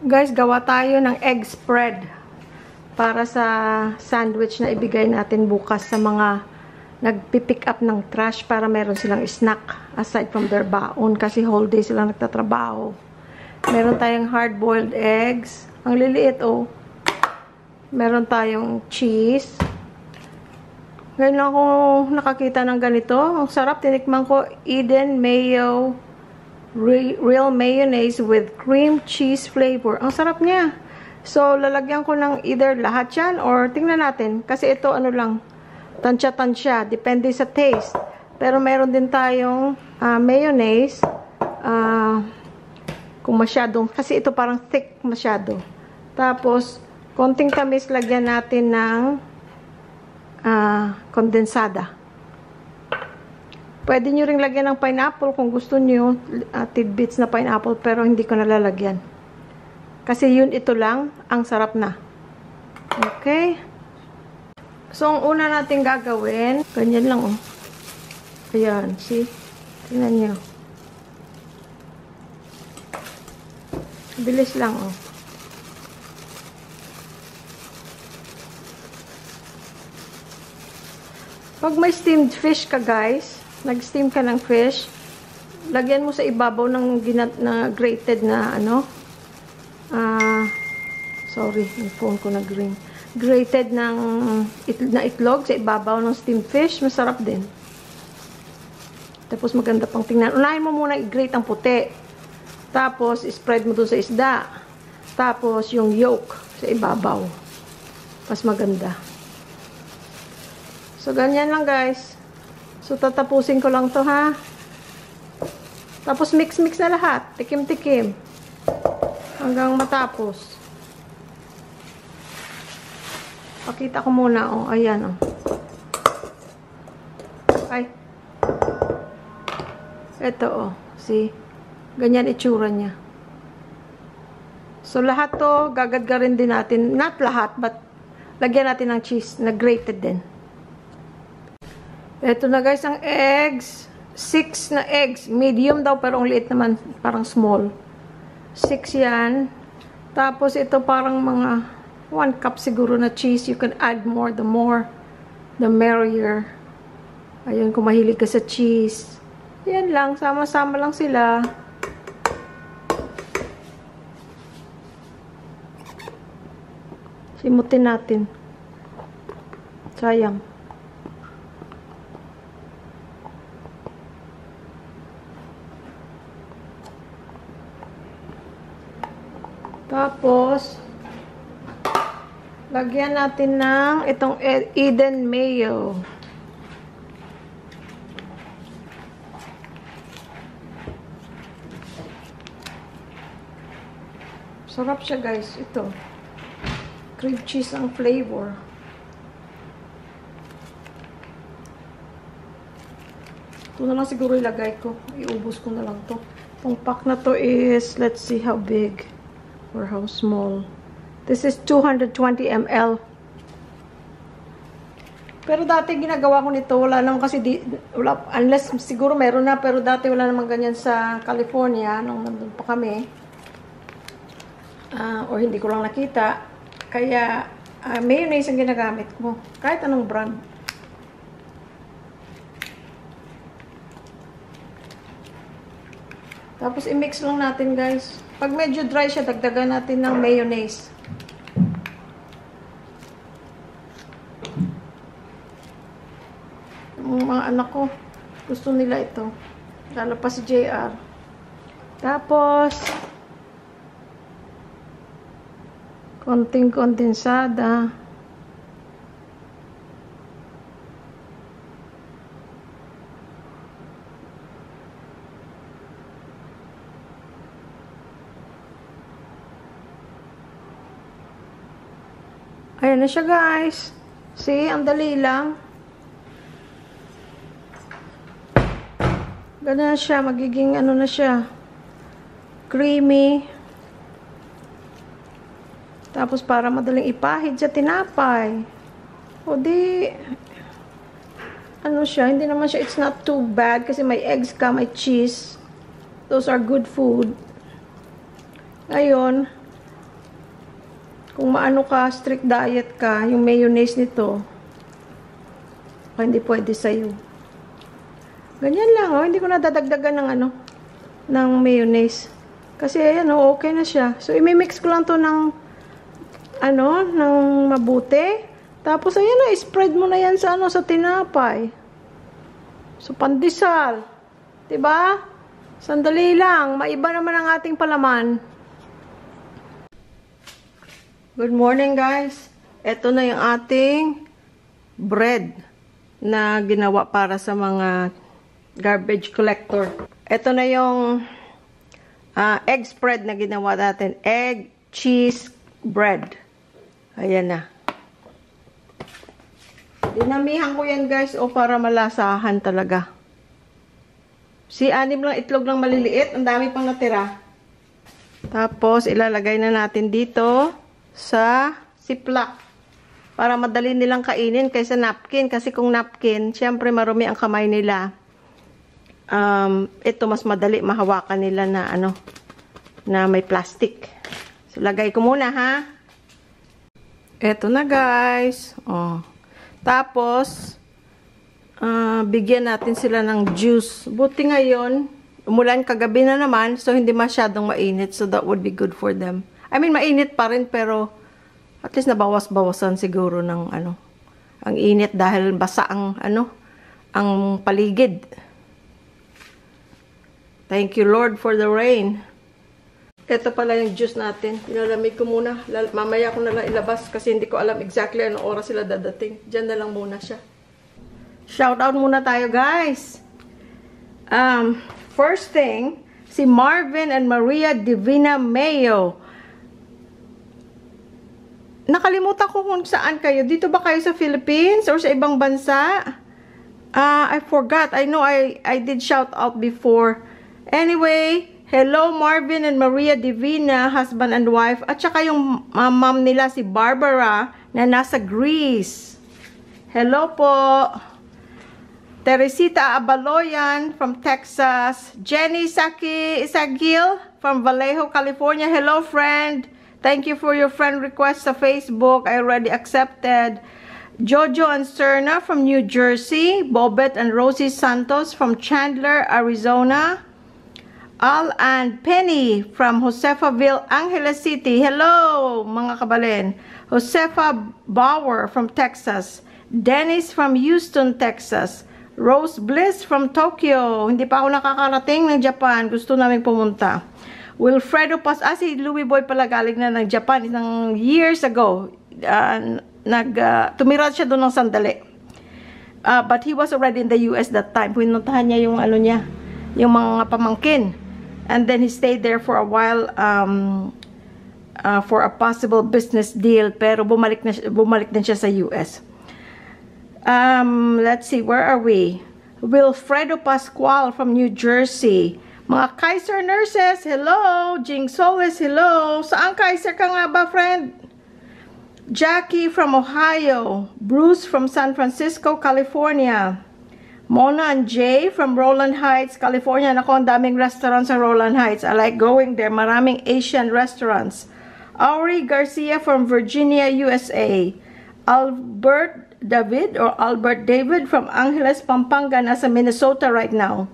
Guys, gawa tayo ng egg spread para sa sandwich na ibigay natin bukas sa mga nagpipick up ng trash para meron silang snack aside from their baon kasi whole day silang nagtatrabaho. Meron tayong hard-boiled eggs. Ang liliit, oh. Meron tayong cheese. Ngayon lang ako nakakita ng ganito. Ang sarap. Tinikman ko Eden Mayo Real Mayonnaise with cream cheese flavor. Ang sarap niya. So, lalagyan ko ng either lahat yan or tingnan natin. Kasi ito, ano lang, tansya-tansya. Depende sa taste. Pero meron din tayong mayonnaise. Kung masyadong, kasi ito parang thick masyado. Tapos, konting tamis, lagyan natin ng kondensada. Pwede nyo ring lagyan ng pineapple kung gusto nyo, tidbits na pineapple, pero hindi ko nalalagyan. Kasi yun, ito lang, ang sarap na. Okay? So, ang una natin gagawin, ganyan lang, oh. Ayan, see? Tingnan nyo. Bilis lang, oh. Pag may steamed fish ka, guys, nag-steam ka ng fish, lagyan mo sa ibabaw ng grated na, ano, sorry, yung phone ko nag-ring. Grated na itlog sa ibabaw ng steamed fish, masarap din. Tapos maganda pang tingnan. Unahin mo muna i-grate ang puti. Tapos, spread mo doon sa isda. Tapos, yung yolk sa ibabaw. Mas maganda. So, ganyan lang guys. So, tatapusin ko lang to ha. Tapos, mix-mix na lahat. Tikim-tikim. Hanggang matapos. Pakita ko muna. Oh, ayan. Oh. Ay. Ito, oh. See? Ganyan itsura niya. So, lahat to, gagadgarin din natin. Not lahat, but lagyan natin ng cheese na grated din. Ito na guys, ang eggs. 6 na eggs. Medium daw, pero ang liit naman. Parang small. 6 yan. Tapos, ito parang mga 1 cup siguro na cheese. You can add more. The merrier. Ayun, kung mahilig ka sa cheese. Yan lang. Sama-sama lang sila. Simutin natin. Sayang. Tapos, lagyan natin ng itong Eden Mayo. Sarap siya guys. Ito. Cream cheese ang flavor. Ito na lang siguro ilagay ko. Iubos ko na lang to. Itong pack na to is, let's see how big or how small. This is 220 ml. Pero dati ginagawa ko nito, wala naman kasi wala, unless siguro meron na, pero dati wala naman ganyan sa California nung nandun pa kami. Or hindi ko lang nakita. Kaya, mayonnaise ang ginagamit ko. Kahit anong brand. Tapos, i-mix lang natin, guys. Pag medyo dry siya, dagdagan natin ng mayonnaise. Yung mga anak ko, gusto nila ito. Lalo pa si JR. Tapos, konting kondensada. Ayan na siya guys. See, ang dali lang. Ganun na siya. Magiging ano na siya. Creamy. Tapos, para madaling ipahid sa tinapay. O di, ano siya, hindi naman siya, it's not too bad kasi may eggs ka, may cheese. Those are good food. Ngayon, kung maano ka, strict diet ka, yung mayonnaise nito, hindi pwede sa'yo. Ganyan lang, oh. Hindi ko nadadagdagan ng ano, ng mayonnaise. Kasi, ayan, oh, okay na siya. So, imimix ko lang to ng ng mabuti. Tapos, ayan na, spread mo na yan sa, sa tinapay. So, pandesal. Diba? Sandali lang. Maiba naman ang ating palaman. Good morning, guys. Ito na yung ating bread na ginawa para sa mga garbage collector. Ito na yung egg spread na ginawa natin. Egg, cheese, bread. Ayan na. Dinamihan ko yan guys para malasahan talaga. Si 6 lang itlog lang maliliit. Ang dami pang natira. Tapos ilalagay na natin dito sa ziplock. Para madali nilang kainin kaysa napkin. Kasi kung napkin, syempre marumi ang kamay nila. Ito mas madali mahawakan nila na na may plastic. So lagay ko muna ha. Eto na guys. Oh. Tapos, bigyan natin sila ng juice. Buti ngayon, umulan kagabi na naman, so hindi masyadong mainit. So that would be good for them. I mean, mainit pa rin, pero at least nabawas-bawasan siguro ng ang init dahil basa ang ang paligid. Thank you Lord for the rain. Ito pala yung juice natin. Pinalamig ko muna. Mamaya ko na lang ilabas kasi hindi ko alam exactly anong oras sila dadating. Diyan na lang muna siya. Shoutout muna tayo, guys. First thing, si Marvin and Maria Divina Mayo. Nakalimutan ko kung saan kayo. Dito ba kayo sa Philippines or sa ibang bansa? I forgot. I know I did shout out before. Anyway, hello Marvin and Maria Divina, husband and wife. At saka yung mom nila, si Barbara, na nasa Greece. Hello po. Teresita Abaloyan from Texas. Jenny Isagil from Vallejo, California. Hello, friend. Thank you for your friend request sa Facebook. I already accepted. Jojo and Serna from New Jersey. Bobet and Rosie Santos from Chandler, Arizona. Al and Penny from Josefaville, Angeles City. Hello, mga kabalen. Josefa Bauer from Texas. Dennis from Houston, Texas. Rose Bliss from Tokyo. Hindi pa ako nakakarating ng Japan. Gusto namin pumunta. Wilfredo si Louie Boy pala galing na ng Japan isang years ago. Tumira siya doon ng sandali. But he was already in the US that time. Pinuntahan niya yung ano niya, yung mga pamangkin. And then he stayed there for a while for a possible business deal. Pero bumalik din siya sa US. Let's see, where are we? Wilfredo Pascual from New Jersey. Mga Kaiser nurses, hello. Jing Solis, hello. Saan Kaiser ka nga ba, friend? Jackie from Ohio. Bruce from San Francisco, California. Mona and Jay from Roland Heights, California. Naku, ang daming restaurants sa Roland Heights. I like going there. Maraming Asian restaurants. Aurie Garcia from Virginia, USA. Albert David from Angeles, Pampanga, nasa Minnesota right now.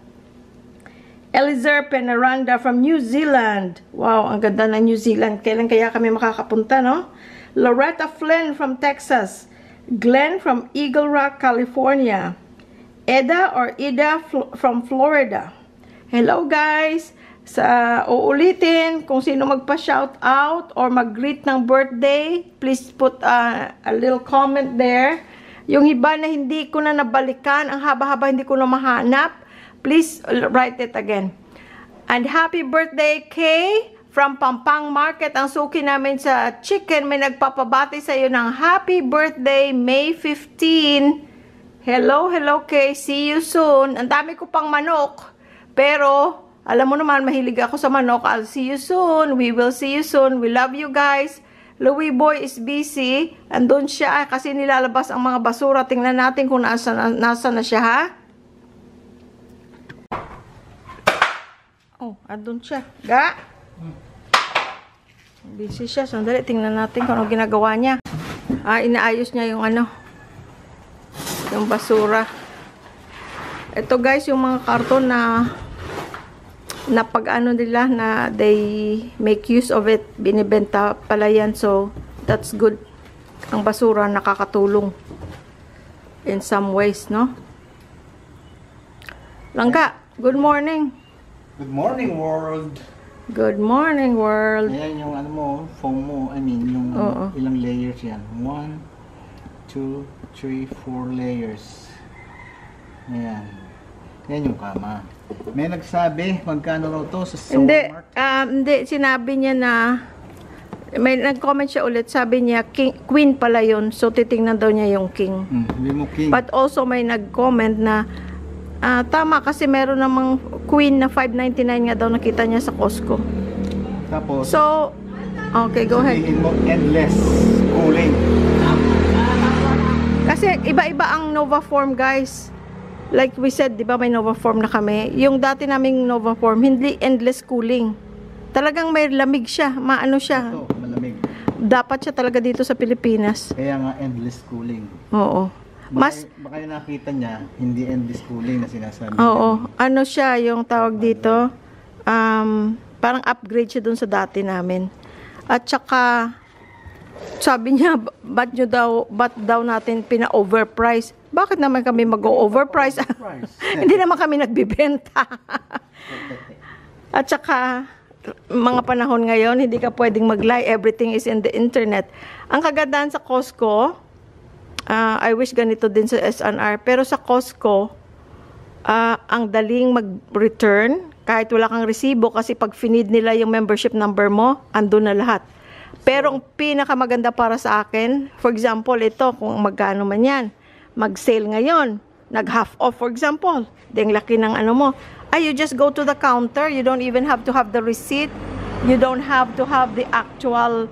Elizer Penaranda from New Zealand. Wow, ang ganda ng New Zealand. Kailan kaya kami makakapunta, no? Loretta Flynn from Texas. Glenn from Eagle Rock, California. Ida from Florida. Hello, guys. Uulitin, kung sino magpa-shout out or mag-greet ng birthday, please put a little comment there. Yung iba na hindi ko na nabalikan, ang haba-haba hindi ko na mahanap, please write it again. And happy birthday, Kay, from Pampang Market. Ang suki namin sa chicken, may nagpapabati sa iyo ng happy birthday, May 15. Hello, Kay. See you soon. Ang dami ko pang manok. Pero, alam mo naman, mahilig ako sa manok. I'll see you soon. We will see you soon. We love you guys. Louie Boy is busy. Andun siya kasi nilalabas ang mga basura. Tingnan natin kung nasa na siya, ha? Oh, andun siya. Ga? Busy siya. Sandali, tingnan natin kung ano ginagawa niya. Inaayos niya yung yung basura. Ito guys, yung mga karton na pag-ano nila na they make use of it. Binibenta pala yan. So, that's good. Ang basura nakakatulong in some ways, no? Langka, good morning. Good morning, world. Good morning, world. Ayan yung ano mo, foam mo. I mean, yung ilang layers yan. 1, 2, 3, 4 layers. Ayan. Yan yung kama. May nagsabi, magkano raw to sa Walmart? Hindi, sinabi niya na, may nag-comment siya ulit, sabi niya, queen pala yun. So, titingnan daw niya yung king. Hindi mo king. But also, may nag-comment na, tama kasi meron namang queen na $5.99 nga daw nakita niya sa Costco. Tapos, so, okay, go ahead. sabihin mo, endless cooling. Kasi iba-iba ang Nova Form, guys. Like we said, di ba may Nova Form na kami. Yung dati naming Nova Form, hindi endless cooling. Talagang may lamig siya. Maano siya. Ito, malamig. Dapat siya talaga dito sa Pilipinas. Kaya nga endless cooling. Oo. Baka yung nakita niya, hindi endless cooling na sinasabi. Oo. Ano siya, yung tawag dito, parang upgrade siya dun sa dati namin. At saka, sabi niya, ba't daw natin pina-overprice? Bakit naman kami mag-overprice? Hindi naman kami nagbibenta. At saka, mga panahon ngayon, hindi ka pwedeng mag-lie. Everything is in the internet. Ang kagandahan sa Costco, I wish ganito din sa S&R, pero sa Costco, ang daling mag-return kahit wala kang resibo kasi pag finid nila yung membership number mo, andun na lahat. Pero ang pinakamaganda para sa akin, for example, ito, kung magkano man yan, mag-sale ngayon, nag-half off, for example, ding laki ng ano mo, you just go to the counter, you don't even have to have the receipt, you don't have to have the actual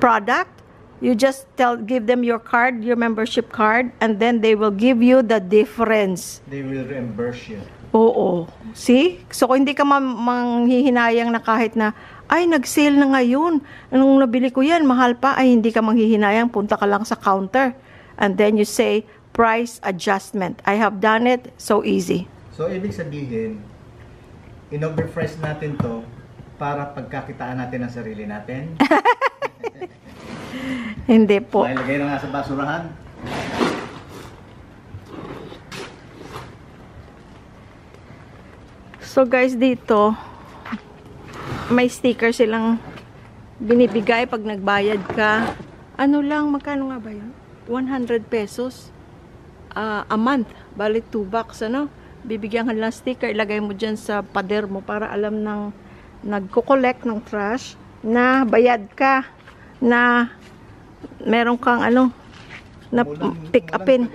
product, you just give them your card, your membership card, and then they will give you the difference. They will reimburse you. Oo. See? So, kung hindi ka manghihinayang na kahit na, nag-sale na ngayon. Anong nabili ko yan? Mahal pa. Hindi ka manghihinayang. Punta ka lang sa counter. And then you say, price adjustment. I have done it. So easy. So, ibig sabihin, in-overprice natin to para pagkakitaan natin ang sarili natin. Hindi po. Ilagay na nga sa basurahan. So guys, dito may sticker silang binibigay pag nagbayad ka. Ano lang, magkano nga ba yun? 100 pesos a month. Bali 2 bucks, ano? Bibigyan ka lang sticker, ilagay mo dyan sa pader mo para alam ng nagko-collect ng trash na bayad ka, na meron kang ano, na pick upin.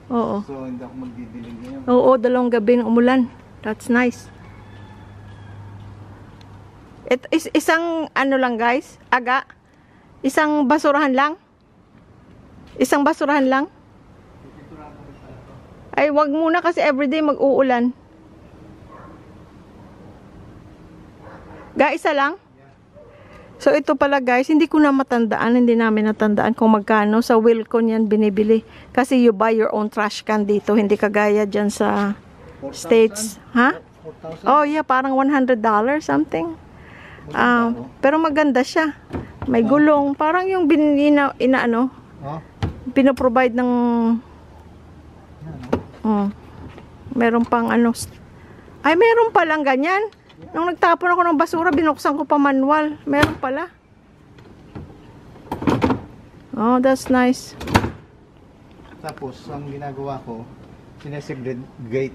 Oo. So, hindi ako magdidiling ngayon. Oo, 2 gabi ng umulan. That's nice. Isang ano lang guys, aga. Isang basurahan lang. Isang basurahan lang. Ay, wag muna kasi everyday mag-uulan. Isa lang? So, ito pala guys, hindi ko na matandaan, hindi namin natandaan kung magkano. Sa Wilcon yan binibili. Kasi you buy your own trash can dito. Hindi kagaya dyan sa 4,000? States. Ha? 4,000? Oh yeah, parang $100 something. Pero maganda siya. May gulong. Parang yung pinoprovide ng meron pang ano. Ay, meron palang ganyan. Nung nagtapon ako ng basura, binuksan ko pa manual. Meron pala. Oh, that's nice. Tapos, ang ginagawa ko,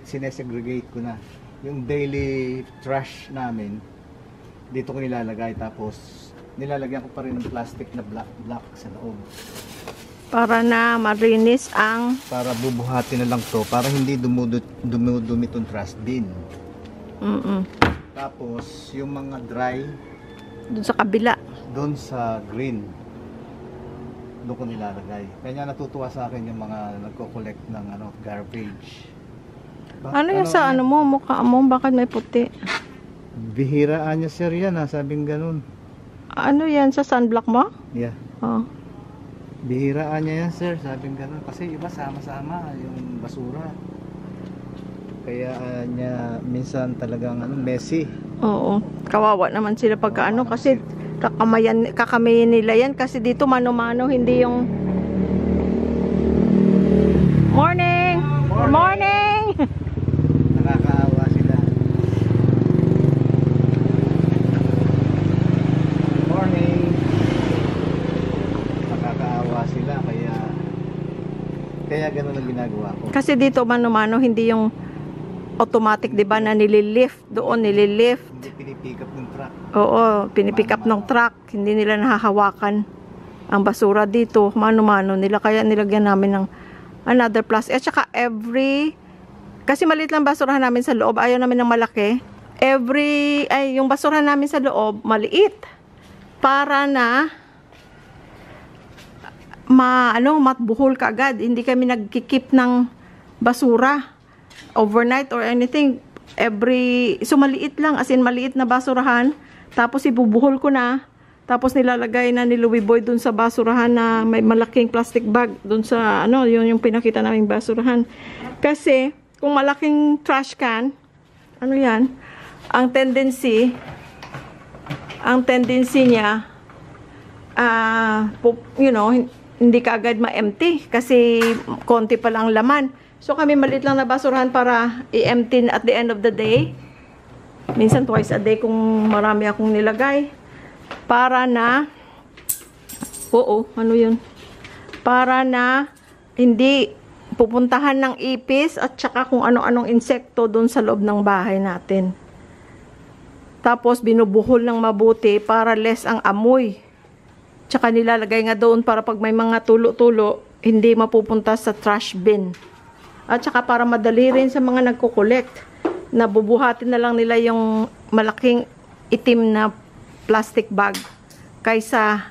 sinesegregate ko na. Yung daily trash namin, dito ko nilalagay. Tapos, nilalagyan ko pa rin ng plastic na block sa loob. Para na marinis ang... Para bubuhatin na lang to. Para hindi dumudumi itong trash bin. Tapos, yung mga dry, doon sa kabila. doon sa green, doon ko nilalagay. Kaya natutuwa sa akin yung mga nagko-collect ng garbage. Ano yung sa ano mo, mukha mo? Bakit may puti? Bihiraan niya sir yan sabing ganun. Ano yan, sa sunblock mo? Yeah. Oh. Bihiraan niya yan sir, sabing ganun. Kasi iba sama-sama yung basura. Kaya niya minsan talagang messy. Oo. Kawawa naman sila pagka kasi kakamayan nila yan kasi dito mano-mano, hindi yung morning! Morning! Nakakaawa sila. Morning! Nakakaawa sila kaya ganun ang ginagawa ko. Kasi dito mano-mano, hindi yung automatic, 'di ba, na nililift doon, nililift. Hindi pinipick up ng truck. Oo, pinipick up ng truck. Hindi nila nahahawakan ang basura dito, mano-mano nila. Kaya nilagyan namin ng another plus. At saka kasi maliit lang basurahan namin sa loob, ayaw namin ng malaki. Yung basurahan namin sa loob, maliit. Para na matbuhol ka agad. Hindi kami nagkikip ng basura overnight or anything. So maliit lang, as in maliit na basurahan, tapos ibubuhol ko na, tapos nilalagay na ni Louie Boy dun sa basurahan na may malaking plastic bag dun sa yun yung pinakita naming basurahan. Kasi kung malaking trash can, yan, ang tendency niya hindi ka agad ma-empty kasi konti pa lang laman. So kami maliit lang na basurahan para i-empty at the end of the day. Minsan twice a day kung marami akong nilagay. Para na, ano yun? Para na hindi pupuntahan ng ipis at saka kung ano-anong insekto doon sa loob ng bahay natin. Tapos binubuhol ng mabuti para less ang amoy. Tsaka nilalagay nga doon para pag may mga tulo-tulo, hindi mapupunta sa trash bin. At saka para madali rin sa mga nagko-collect, na bubuhatin na lang nila yung malaking itim na plastic bag kaysa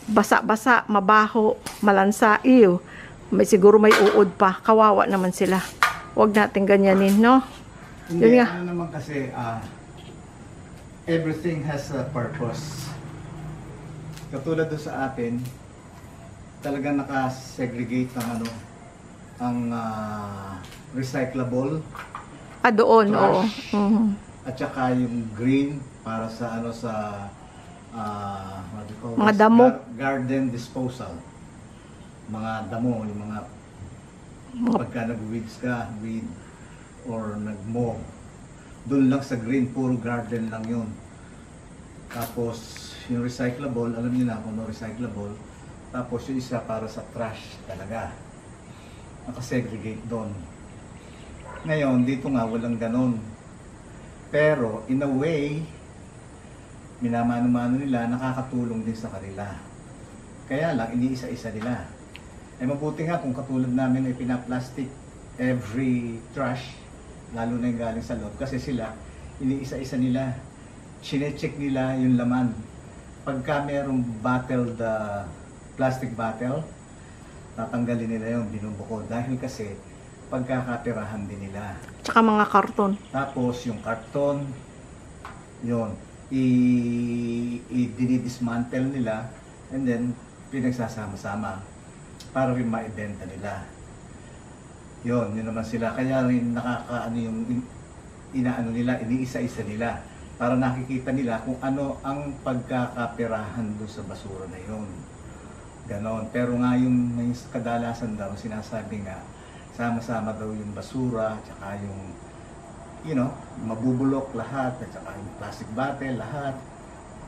basa-basa, mabaho, malansa, iyo. Siguro may uod pa. Kawawa naman sila. Huwag natin ganyanin, no? Hindi, Yun nga. ano naman kasi, everything has a purpose. Katulad doon sa atin, talagang naka-segregate ng ang recyclable. Doon, oo. Trash. At saka yung green para sa what do you call Mga this? damo. Garden disposal. Mga damo, yung mga pagka nag-weeds ka, weed or nag-mow. Doon lang sa green, puro garden lang yun. Tapos yung recyclable, alam niyo na kung ano recyclable. Tapos yung isa para sa trash talaga. Nakasegregate doon. Ngayon, dito nga walang ganon. Pero in a way, minamano-mano nila, nakakatulong din sa kanila. Kaya lang, iniisa-isa nila. Eh mabuti nga kung katulad namin ay pinaplastic every trash, lalo na yung galing sa loob. Kasi sila, iniisa-isa nila, chine-check nila yung laman. Pagka merong bottled plastic bottle, tatanggalin nila yung binubuko. Dahil kasi, pagkakatirahan din nila. Tsaka mga karton. Tapos yung karton, yun, i-dismantle nila and then pinagsasama-sama para rin maibenta nila. Yun naman sila. Kaya rin nakakaano yung inaano nila, iniisa-isa nila para nakikita nila kung ano ang pagkakapirahan doon sa basura na yun. Ganon. Pero nga yung may kadalasan daw, sinasabi nga, sama-sama daw yung basura, tsaka yung, mabubulok lahat, at saka yung plastic bottle, lahat,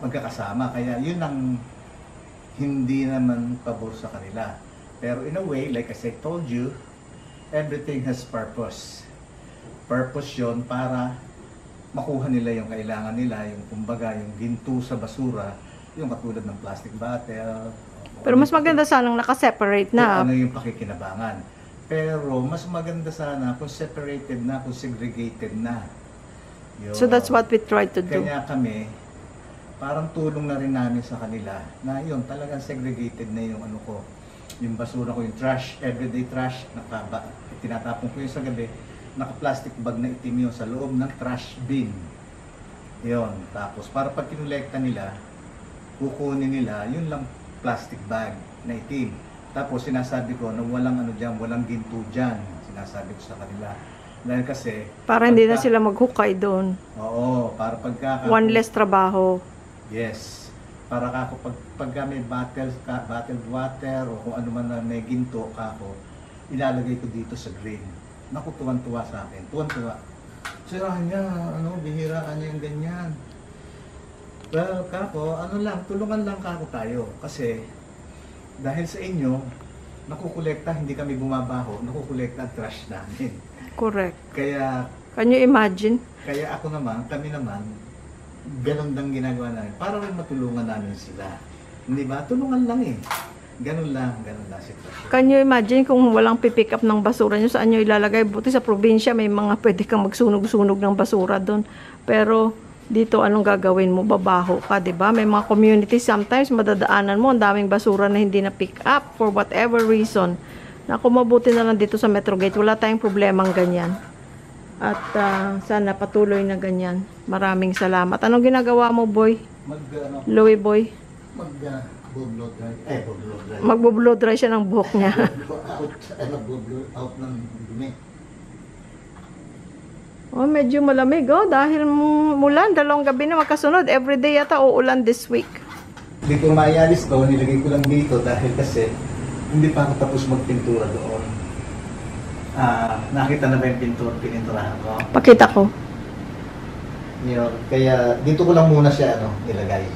magkakasama. Kaya yun ang hindi naman pabor sa kanila. Pero in a way, like as I told you, everything has purpose. Purpose yun para makuha nila yung kailangan nila, yung kumbaga, yung ginto sa basura, yung katulad ng plastic bottle. Pero mas maganda sanang nakaseparate na. Ano yung pakikinabangan. Pero mas maganda sana kung separated na, kung segregated na. Yun. So that's what we try to do. Kanya kami, parang tulong na rin namin sa kanila na yun, talagang segregated na yung yung basura ko, yung trash, everyday trash, tinatapon ko yung sa gabi, naka-plastic bag na itim yun sa loob ng trash bin. Yun, tapos para pag kinulekta nila, kukunin nila, yun lang plastic bag na itim. Tapos sinasabi ko na walang walang ginto dyan. Sinasabi ko sa kanila. Dahil kasi... Para hindi na sila maghukay doon. Oo, para pagka... One less trabaho. Yes. Para pagka may bottled water o kung ano man na may ginto kako, ilalagay ko dito sa green. Naku, tuwan-tuwa sa akin. Tuwan-tuwa. Sirahan niya, bihiraan niya yung ganyan. Well, kako, tulungan lang kako tayo. Kasi, dahil sa inyo, nakukolekta, hindi kami bumabaho, nakukolekta ang trash namin. Correct. Kaya, can you imagine? Kaya kami naman, ganun lang ginagawa namin. Para rin matulungan namin sila. Hindi ba? Tulungan lang eh. Ganun lang sitwasyon. Can you imagine kung walang pipick up ng basura nyo, saan nyo ilalagay? Buti sa probinsya, may mga pwede kang magsunog-sunog ng basura doon. Pero, dito anong gagawin mo? Babaho ka, 'di ba? May mga communities sometimes madadaanan mo ang daming basura na hindi na pick up for whatever reason. Naku, mabuti na lang dito sa Metro Gate. Wala tayong problemang ganyan. At sana patuloy na ganyan. Maraming salamat. Anong ginagawa mo, boy? Louie boy? Mag-blow dry. Magbo-blow dry siya ng buhok niya. Out ng dumi. Oh, medyo malamig, dahil mulan, 2 gabi na magkasunod. Everyday yata uulan this week. Hindi ko maialis to, nilagay ko lang dito dahil kasi hindi pa ako tapos magpintura doon. Nakita na ba yung pininturahan ko? Pakita ko. Yun. Kaya dito ko lang muna siya nilagay.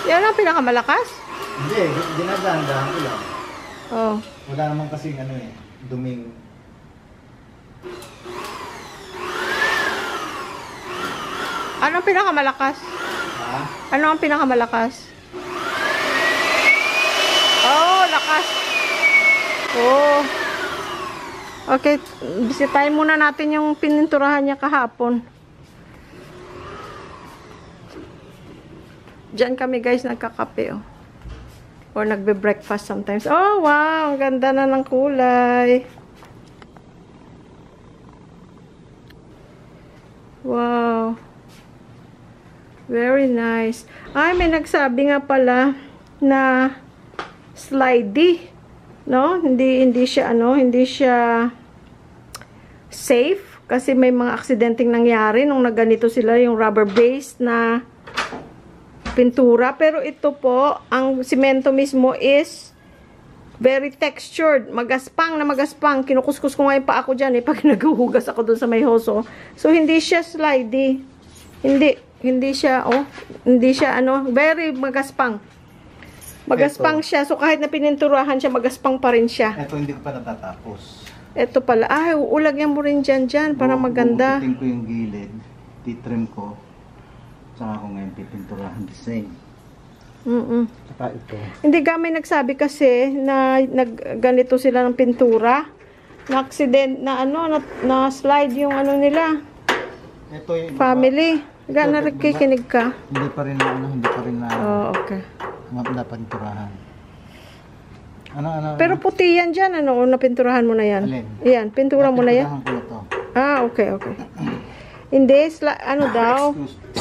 Yan ang pinakamalakas? Hindi, ginaganda ko lang. Oh. Wala naman kasing duming. Ano ang pinakamalakas? Ha? Ano ang pinakamalakas? Oh, lakas. Oh. Okay, bisitahin muna natin yung pininturahan niya kahapon. Diyan kami guys nagkakape, oh. Or nagbe-breakfast sometimes. Oh, wow! Ang ganda na ng kulay. Wow. Very nice. Ay, may nagsabi nga pala na slidey. No? Hindi siya hindi siya safe kasi may mga aksidenteng nangyari nung nagganito sila yung rubber-based na pintura, pero ito po, ang simento mismo is very textured, magaspang na magaspang. Kinukuskus ko nga yung paa ko dyan pag naghuhugas ako dun sa may hoso. So, hindi siya slidey. Hindi siya, very magaspang. Magaspang siya, so kahit na pininturahan siya, magaspang pa rin siya. Ito hindi ko pa natatapos. Ito pala, ulagyan mo rin dyan, para maganda. Bubutin ko yung gilid, titrim ko. Saka ako ngayon pipinturahan the same. Saka ito. Hindi kami nagsabi kasi na ganito sila ng pintura. Na accident na slide yung nila. Ito yung Family. Gana rin kikinig ka. Hindi pa rin na. Oh, okay. Dapat pinturahan. Pero puti yan dyan, napinturahan mo na yan. Alin? Yan, pintura mo na yan. Napinturahan ko Ah, ito. okay. Hindi,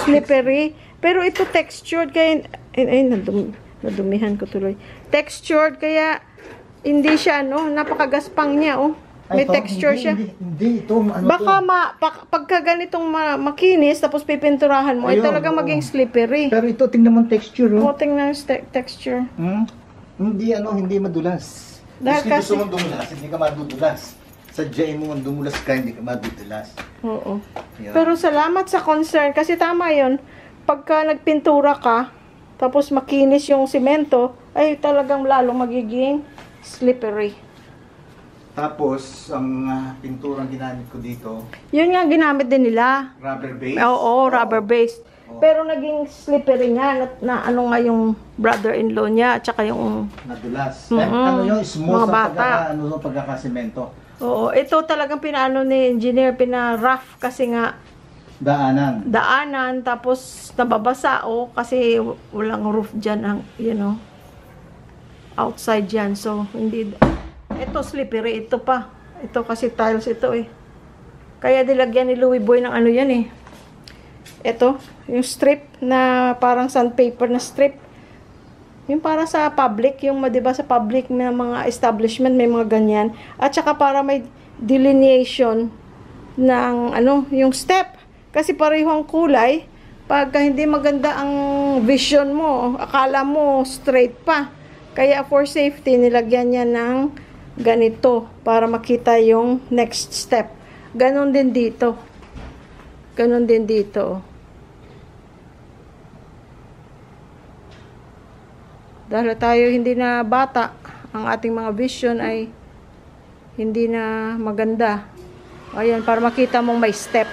slippery. Pero ito textured, kaya, nadumihan ko tuloy. Textured, kaya, hindi siya, napakagaspang niya, oh. May texture siya. Hindi, ito, Baka pagka ganitong makinis, tapos pipinturahan mo, ay talagang maging slippery. Pero ito, tingnan mo texture, oh. Tingnan yung texture. Hindi madulas. Dahil kasi gusto mong dumulas, hindi ka madudulas. Sadyain mo ang dumulas ka, hindi ka madudulas. Oo. Yeah. Pero salamat sa concern, kasi tama yon. Pagka nagpintura ka, tapos makinis yung simento, ay talagang lalong magiging slippery. Tapos, ang pinturang ginamit ko dito, Yun nga ginamit din nila. rubber base. Oo, rubber based. Pero naging slippery nga na nga yung brother-in-law niya at saka yung Nadulas. Yung smooth mga bata. ang pagkakasemento. Oo, ito talagang pinaano ni engineer, pina-rough kasi nga daanan, tapos nababasa kasi walang roof dyan, outside dyan. So, hindi, ito slippery, ito pa. Ito kasi tiles ito Kaya dilagyan ni Louie Boy ng yan Ito, yung strip na parang sandpaper na strip. Yung para sa public, yung diba sa public na mga establishment may mga ganyan. At saka para may delineation ng yung step. Kasi pareho ang kulay. Pagka hindi maganda ang vision mo, akala mo straight pa. Kaya for safety, nilagyan niya ng ganito para makita yung next step. Ganon din dito. Ganon din dito. Dahil tayo hindi na bata, ang ating mga vision ay hindi na maganda. Ayan, para makita mong may step.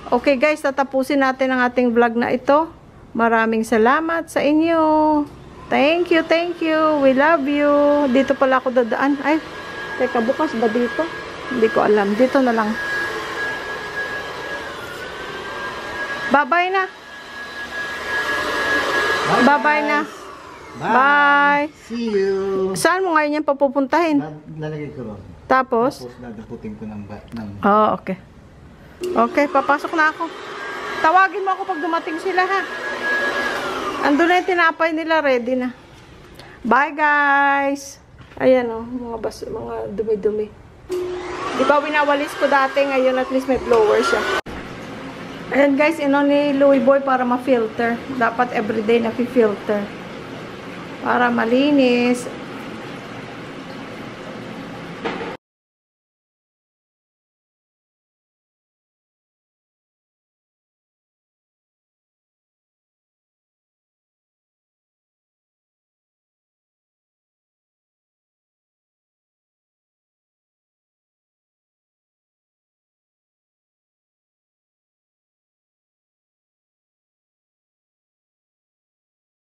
Okay guys, tatapusin natin ang ating vlog na ito. Maraming salamat sa inyo. Thank you. We love you. Dito pala ako dadaan. Ay, teka, bukas ba dito? Hindi ko alam. Dito na lang. Bye-bye na. Bye-bye na. Bye. See you. Saan mo ngayon yan papupuntahin? Lalagay ko ron. Tapos? Dadaputin ko ng Oh, okay. Okay, papasok na ako. Tawagin mo ako pag dumating sila, ha? Andun na yung tinapay nila, ready na. Bye, guys! Ayan, mga dumi-dumi. Di ba winawalis ko dati, ngayon at least may blower siya. Ayan guys, ino ni Louie Boy para ma-filter. Dapat everyday na filter para malinis.